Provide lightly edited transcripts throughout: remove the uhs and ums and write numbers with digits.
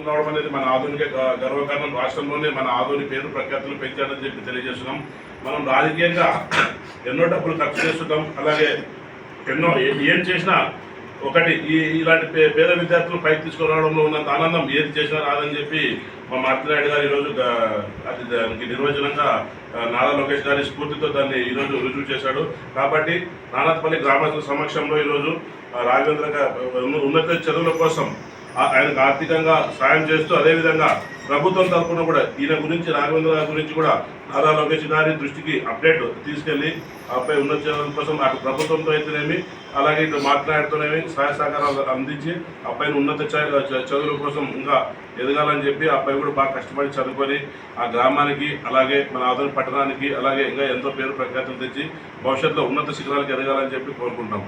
కావడం అనేది మన ఆధునిక గర్వకారణం. రాష్ట్రంలోనే మన ఆధునిక పేరు ప్రఖ్యాతులు పెంచాడని చెప్పి తెలియజేస్తున్నాం. మనం రాజకీయంగా ఎన్నో డబ్బులు ఖర్చు చేస్తున్నాం. అలాగే ఎన్నో ఏం చేసినా ఒకటి ఇలాంటి పేద విద్యార్థులు పైకి తీసుకురావడంలో ఉన్నంత ఆనందం ఏది చేసినా రాదని చెప్పి మా మార్తినాయుడు గారు ఈరోజు అది దానికి నిర్వచనంగా నారా లోకేష్ గారి స్ఫూర్తితో దాన్ని ఈరోజు రుజువు చేశాడు. కాబట్టి నానాత్పల్లి గ్రామస్తుల సమక్షంలో ఈరోజు రాఘవేంద్ర ఉన్నత చదువుల కోసం ఆయనకు ఆర్థికంగా సాయం చేస్తూ, అదేవిధంగా ప్రభుత్వం తరఫున కూడా ఈయన గురించి, రాఘవేంద్ర గారి గురించి కూడా నారా లోకేష్ గారి దృష్టికి అప్డేట్ తీసుకెళ్లి ఆపై ఉన్నత చదువుల కోసం అటు ప్రభుత్వంతో అయితేనేమి, అలాగే ఇటు మాట్లాడుతూనేమి సహాయ సహకారాలు అందించి అబ్బాయిని ఉన్నత చదువుల కోసం ఇంకా ఎదగాలని చెప్పి అబ్బాయి కూడా బాగా కష్టపడి చదువుకొని ఆ గ్రామానికి, అలాగే మన ఆదరణ పట్టణానికి, అలాగే ఇంకా ఎంతో పేరు ప్రఖ్యాతులు తెచ్చి భవిష్యత్తులో ఉన్నత శిఖరాలకు ఎదగాలని చెప్పి కోరుకుంటాం.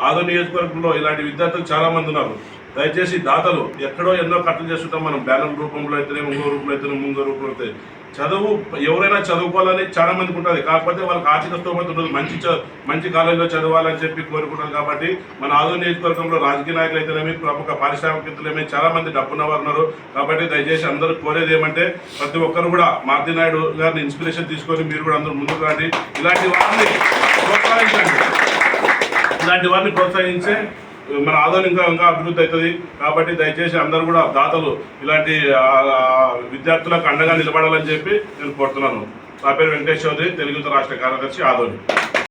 ఆదరణ నియోజకవర్గంలో ఇలాంటి విద్యార్థులు చాలామంది ఉన్నారు. దయచేసి దాతలు ఎక్కడో ఎన్నో ఖర్చు చేస్తుంటాం మనం, బ్యానర్ రూపంలో అయితేనే, ఇంకో రూపంలో అయితేనే, ఇంకో రూపంలో అయితే. చదువు ఎవరైనా చదువుకోవాలని చాలా మందికి ఉంటుంది. కాకపోతే వాళ్ళకి ఆర్థిక స్తోమత ఉండదు. మంచి కాలేజీలో చదవాలని చెప్పి కోరుకుంటారు. కాబట్టి మన ఆదరణ నియోజకవర్గంలో రాజకీయ నాయకులు అయితేనేమి, ప్రముఖ పారిశ్రామికవేత్తలేమి చాలా మంది డబ్బున్నవారు ఉన్నారు. కాబట్టి దయచేసి అందరూ కోరేది ఏమంటే ప్రతి ఒక్కరు కూడా మార్తినాయుడు గారిని ఇన్స్పిరేషన్ తీసుకొని మీరు కూడా అందరూ ముందుకు రండి. ఇలాంటి వారిని ప్రోత్సహించే మన ఆదరణ ఇంకా అభివృద్ధి అవుతుంది. కాబట్టి దయచేసి అందరూ కూడా దాతలు ఇలాంటి విద్యార్థులకు అండగా నిలబడాలని చెప్పి నేను కోరుతున్నాను. నా పేరు వెంకటేష్ చౌదరి, తెలుగు రాష్ట్ర కార్యదర్శి, ఆదోని.